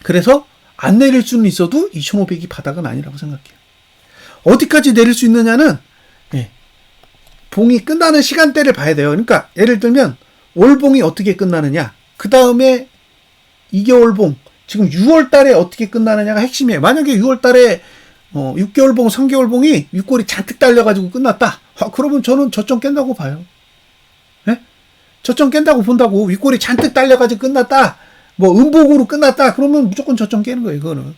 그래서 안 내릴 수는 있어도 2,500이 바닥은 아니라고 생각해요. 어디까지 내릴 수 있느냐는 봉이 끝나는 시간대를 봐야 돼요. 그러니까 예를 들면 월봉이 어떻게 끝나느냐, 그 다음에 2개월봉, 지금 6월달에 어떻게 끝나느냐가 핵심이에요. 만약에 6월달에 6개월봉, 3개월봉이 윗골이 잔뜩 달려가지고 끝났다. 그러면 저는 저점 깬다고 봐요. 저점 깬다고 본다고. 윗골이 잔뜩 달려가지고 끝났다. 뭐 음봉으로 끝났다. 그러면 무조건 저점 깨는 거예요. 이거는.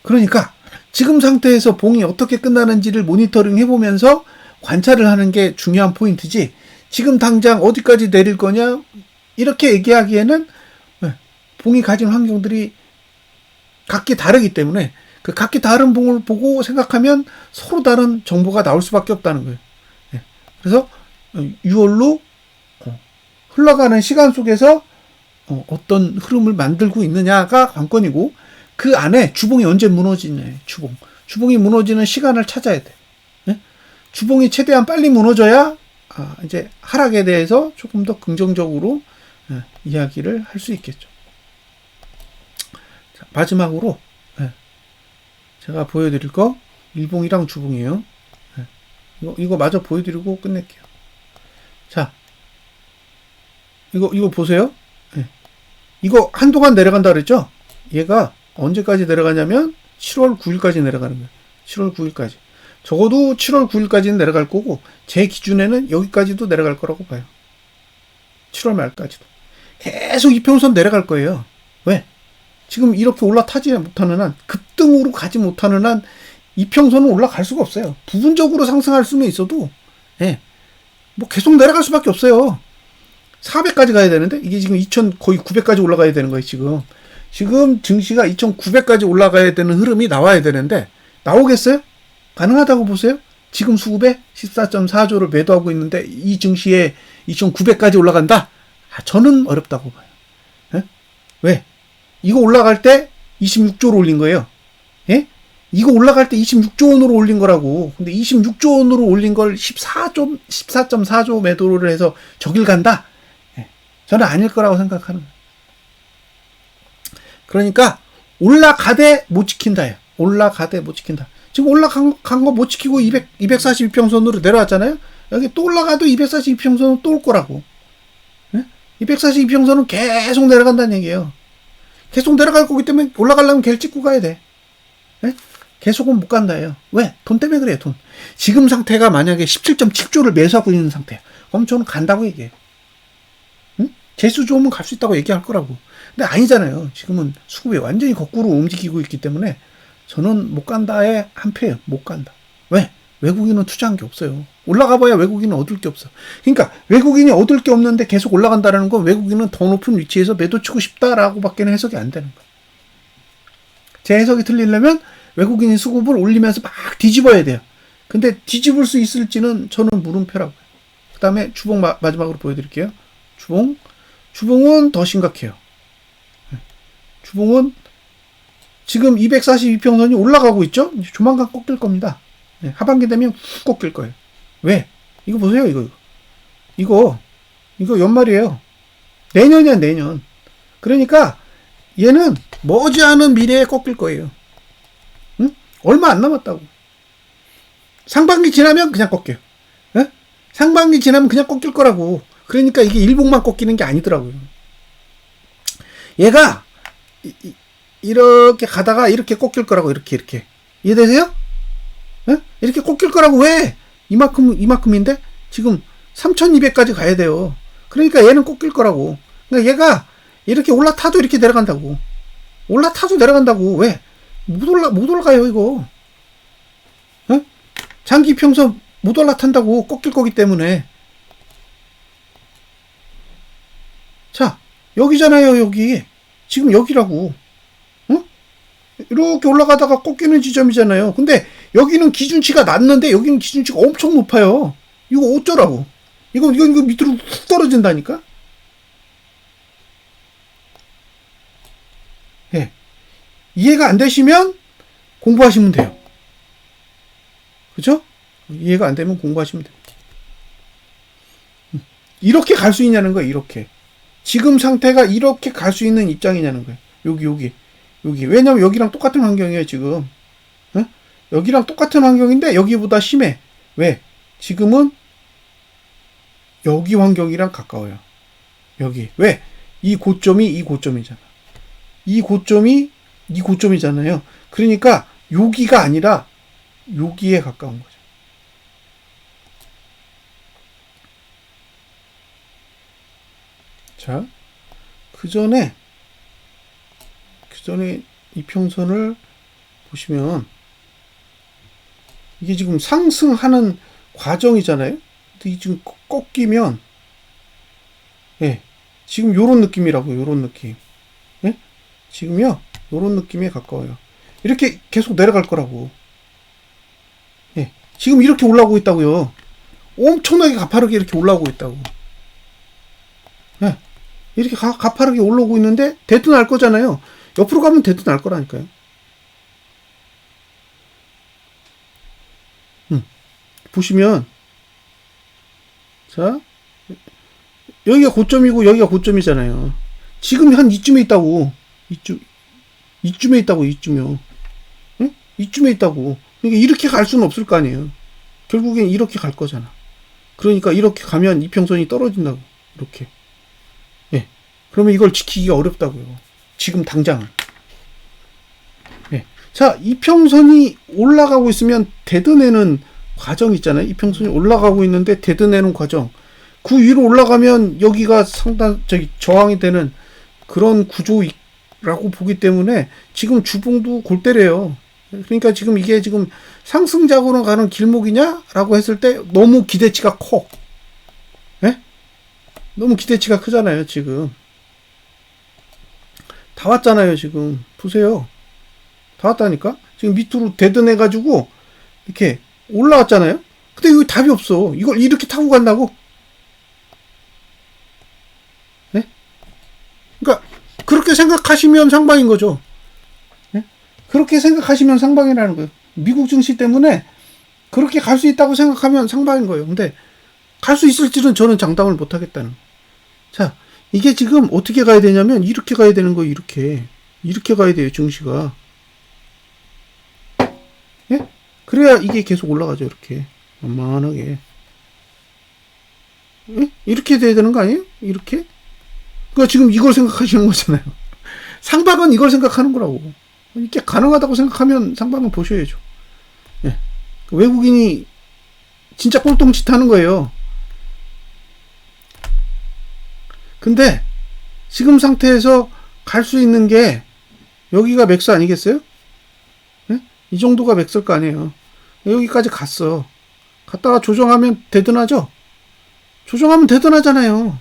그러니까 지금 상태에서 봉이 어떻게 끝나는지를 모니터링 해보면서 관찰을 하는 게 중요한 포인트지, 지금 당장 어디까지 내릴 거냐 이렇게 얘기하기에는 봉이 가진 환경들이 각기 다르기 때문에 그 각기 다른 봉을 보고 생각하면 서로 다른 정보가 나올 수밖에 없다는 거예요. 그래서 6월로 흘러가는 시간 속에서 어떤 흐름을 만들고 있느냐가 관건이고, 그 안에 주봉이 언제 무너지냐, 주봉이 무너지는 시간을 찾아야 돼. 주봉이 최대한 빨리 무너져야 이제 하락에 대해서 조금 더 긍정적으로 이야기를 할 수 있겠죠. 자, 마지막으로 제가 보여드릴 거 일봉이랑 주봉이에요. 이거 마저 보여드리고 끝낼게요. 자, 이거 보세요. 이거 한동안 내려간다 그랬죠? 얘가 언제까지 내려가냐면 7월 9일까지 내려가는 거예요. 7월 9일까지. 적어도 7월 9일까지는 내려갈 거고, 제 기준에는 여기까지도 내려갈 거라고 봐요. 7월 말까지도. 계속 이평선 내려갈 거예요. 왜? 지금 이렇게 올라타지 못하는 한, 급등으로 가지 못하는 한 이평선은 올라갈 수가 없어요. 부분적으로 상승할 수는 있어도 뭐 계속 내려갈 수밖에 없어요. 400까지 가야 되는데 이게 지금 2,000 거의 900까지 올라가야 되는 거예요. 지금 증시가 2,900까지 올라가야 되는 흐름이 나와야 되는데 나오겠어요? 가능하다고 보세요? 지금 수급에 14.4조를 매도하고 있는데 이 증시에 2,900까지 올라간다? 저는 어렵다고 봐요. 왜? 이거 올라갈 때 26조로 올린 거예요. 이거 올라갈 때 26조 원으로 올린 거라고. 근데 26조 원으로 올린 걸 14.4조 매도를 해서 저길 간다? 저는 아닐 거라고 생각하는 거예요. 그러니까 올라가되 못 지킨다예요. 올라가되 못 지킨다. 지금 올라간 거 못 지키고 242평선으로 내려왔잖아요. 여기 또 올라가도 242평선은 또 올 거라고. 242평선은 계속 내려간다는 얘기예요. 계속 내려갈 거기 때문에 올라가려면 걔를 찍고 가야 돼. 계속은 못 간다예요. 왜? 돈 때문에 그래요. 돈. 지금 상태가 만약에 17.7조를 매수하고 있는 상태야. 그럼 저는 간다고 얘기해요. 재수 좋으면 갈 수 있다고 얘기할 거라고. 근데 아니잖아요. 지금은 수급이 완전히 거꾸로 움직이고 있기 때문에 저는 못 간다에 한 표예요. 못 간다. 왜? 외국인은 투자한 게 없어요. 올라가 봐야 외국인은 얻을 게 없어. 그러니까 외국인이 얻을 게 없는데 계속 올라간다라는 건 외국인은 더 높은 위치에서 매도 치고 싶다라고 밖에는 해석이 안 되는 거예요. 제 해석이 틀리려면 외국인이 수급을 올리면서 막 뒤집어야 돼요. 근데 뒤집을 수 있을지는 저는 물음표라고요. 그 다음에 주봉 마지막으로 보여드릴게요. 주봉은 더 심각해요. 주봉은 지금 242평선이 올라가고 있죠? 조만간 꺾일 겁니다. 네, 하반기 되면 훅 꺾일 거예요. 왜? 이거 보세요, 이거 연말이에요. 내년이야, 내년. 그러니까 얘는 머지않은 미래에 꺾일 거예요. 응? 얼마 안 남았다고. 상반기 지나면 그냥 꺾여요. 응? 상반기 지나면 그냥 꺾일 거라고. 그러니까 이게 일봉만 꺾이는 게 아니더라고요. 얘가 이렇게 가다가 이렇게 꺾일 거라고. 이렇게 이해되세요? 응? 이렇게 꺾일 거라고. 왜? 이만큼인데 지금 3200까지 가야 돼요. 그러니까 얘는 꺾일 거라고. 그러니까 얘가 이렇게 올라타도 이렇게 내려간다고. 올라타도 내려간다고. 왜? 못 올라가요, 이거. 어? 장기 평선 못 올라탄다고. 꺾일 거기 때문에. 자, 여기잖아요, 여기. 지금 여기라고. 어? 이렇게 올라가다가 꺾이는 지점이잖아요. 근데 여기는 기준치가 낮는데 여기는 기준치가 엄청 높아요. 이거 어쩌라고. 이거 밑으로 훅 떨어진다니까? 예. 이해가 안 되시면 공부하시면 돼요. 그죠? 이해가 안 되면 공부하시면 돼요. 이렇게 갈 수 있냐는 거예요, 이렇게. 지금 상태가 이렇게 갈 수 있는 입장이냐는 거예요. 여기. 왜냐면 여기랑 똑같은 환경이에요, 지금. 어? 여기랑 똑같은 환경인데 여기보다 심해. 왜? 지금은 여기 환경이랑 가까워요. 여기. 왜? 이 고점이잖아. 이 고점이잖아요. 그러니까 여기가 아니라 여기에 가까운 거죠. 자, 그 전에 이평선을 보시면 이게 지금 상승하는 과정이잖아요. 근데 이 지금 꺾이면, 예, 지금 요런 느낌이라고, 요런 느낌. 예? 지금요, 요런 느낌에 가까워요. 이렇게 계속 내려갈 거라고. 예, 지금 이렇게 올라오고 있다고요. 엄청나게 가파르게 이렇게 올라오고 있다고. 예, 이렇게 가파르게 올라오고 있는데, 대도 날 거잖아요. 옆으로 가면 대도 날 거라니까요. 보시면, 자, 여기가 고점이고 여기가 고점이잖아요. 지금 한 이쯤에 있다고. 이쯤에 있다고. 응? 이쯤에 있다고. 그러니까 이렇게 갈 수는 없을 거 아니에요. 결국엔 이렇게 갈 거잖아. 그러니까 이렇게 가면 이평선이 떨어진다고. 이렇게. 예. 그러면 이걸 지키기가 어렵다고요. 지금 당장은. 예. 자, 이평선이 올라가고 있으면 데드내는 과정 있잖아요. 이평선이 올라가고 있는데 데드내는 과정. 그 위로 올라가면 여기가 저항이 되는 그런 구조라고 보기 때문에 지금 주봉도 골때려요. 그러니까 지금 이게 지금 상승작으로 가는 길목이냐라고 했을 때 너무 기대치가 커. 예? 너무 기대치가 크잖아요, 지금. 다 왔잖아요, 지금. 보세요. 다 왔다니까? 지금 밑으로 데드내가지고 이렇게 올라왔잖아요? 근데 여기 답이 없어. 이걸 이렇게 타고 간다고? 네? 그러니까 그렇게 생각하시면 상방인 거죠. 네? 그렇게 생각하시면 상방이라는 거예요. 미국 증시 때문에 그렇게 갈 수 있다고 생각하면 상방인 거예요. 근데 갈 수 있을지는 저는 장담을 못 하겠다는 거예요. 자, 이게 지금 어떻게 가야 되냐면 이렇게 가야 되는 거예요. 이렇게 가야 돼요, 증시가. 예? 그래야 이게 계속 올라가죠. 이렇게 만만하게. 예? 이렇게 돼야 되는 거 아니에요? 이렇게? 그러니까 지금 이걸 생각하시는 거잖아요. 상방은 이걸 생각하는 거라고. 이게 가능하다고 생각하면 상방은 보셔야죠. 예. 외국인이 진짜 꼴통짓 하는 거예요. 근데 지금 상태에서 갈 수 있는 게 여기가 맥스 아니겠어요? 예? 이 정도가 맥스일 거 아니에요. 여기까지 갔어. 갔다가 조정하면 대든하죠? 조정하면 대든하잖아요.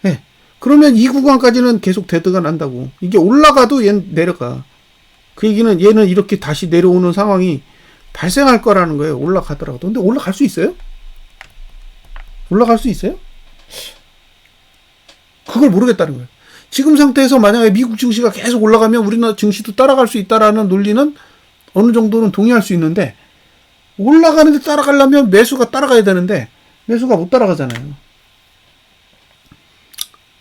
예. 그러면 이 구간까지는 계속 대드가 난다고. 이게 올라가도 얘는 내려가. 그 얘기는 얘는 이렇게 다시 내려오는 상황이 발생할 거라는 거예요. 올라가더라도. 근데 올라갈 수 있어요? 올라갈 수 있어요? 그걸 모르겠다는 거예요. 지금 상태에서 만약에 미국 증시가 계속 올라가면 우리나라 증시도 따라갈 수 있다라는 논리는 어느 정도는 동의할 수 있는데 올라가는데 따라가려면 매수가 따라가야 되는데 매수가 못 따라가잖아요.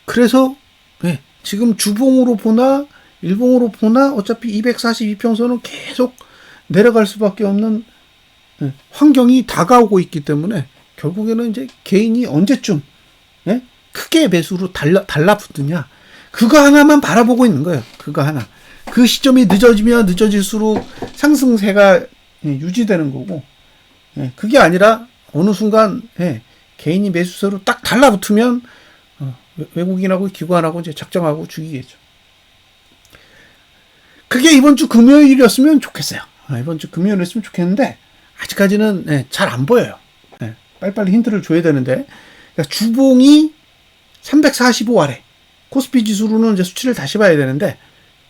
그래서 네, 지금 주봉으로 보나 일봉으로 보나 어차피 242평선은 계속 내려갈 수밖에 없는 환경이 다가오고 있기 때문에 결국에는 이제 개인이 언제쯤 크게 매수로 달라붙느냐 그거 하나만 바라보고 있는 거예요. 그거 하나. 그 시점이 늦어지면 늦어질수록 상승세가 유지되는 거고 그게 아니라 어느 순간 개인이 매수세로 딱 달라붙으면 외국인하고 기관하고 이제 작정하고 죽이겠죠. 그게 이번 주 금요일이었으면 좋겠어요. 이번 주 금요일이었으면 좋겠는데 아직까지는 잘 안 보여요. 빨리빨리 힌트를 줘야 되는데 그러니까 주봉이 345 아래 코스피 지수로는 이제 수치를 다시 봐야 되는데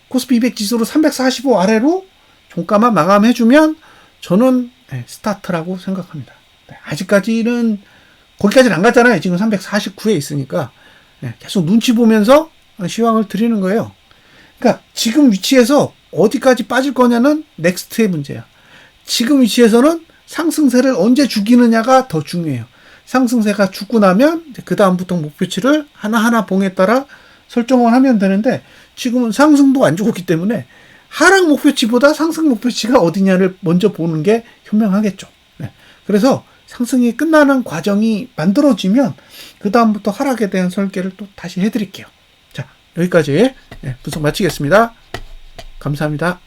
코스피 200 지수로 345 아래로 종가만 마감해주면 저는 스타트라고 생각합니다. 아직까지는 거기까지는 안 갔잖아요. 지금 349에 있으니까 계속 눈치 보면서 시황을 드리는 거예요. 그러니까 지금 위치에서 어디까지 빠질 거냐는 넥스트의 문제야. 지금 위치에서는 상승세를 언제 죽이느냐가 더 중요해요. 상승세가 죽고 나면 그 다음부터 목표치를 하나하나 봉에 따라 설정을 하면 되는데 지금은 상승도 안 죽었기 때문에 하락 목표치보다 상승 목표치가 어디냐를 먼저 보는 게 현명하겠죠. 그래서 상승이 끝나는 과정이 만들어지면 그 다음부터 하락에 대한 설계를 또 다시 해드릴게요. 자, 여기까지 분석 마치겠습니다. 감사합니다.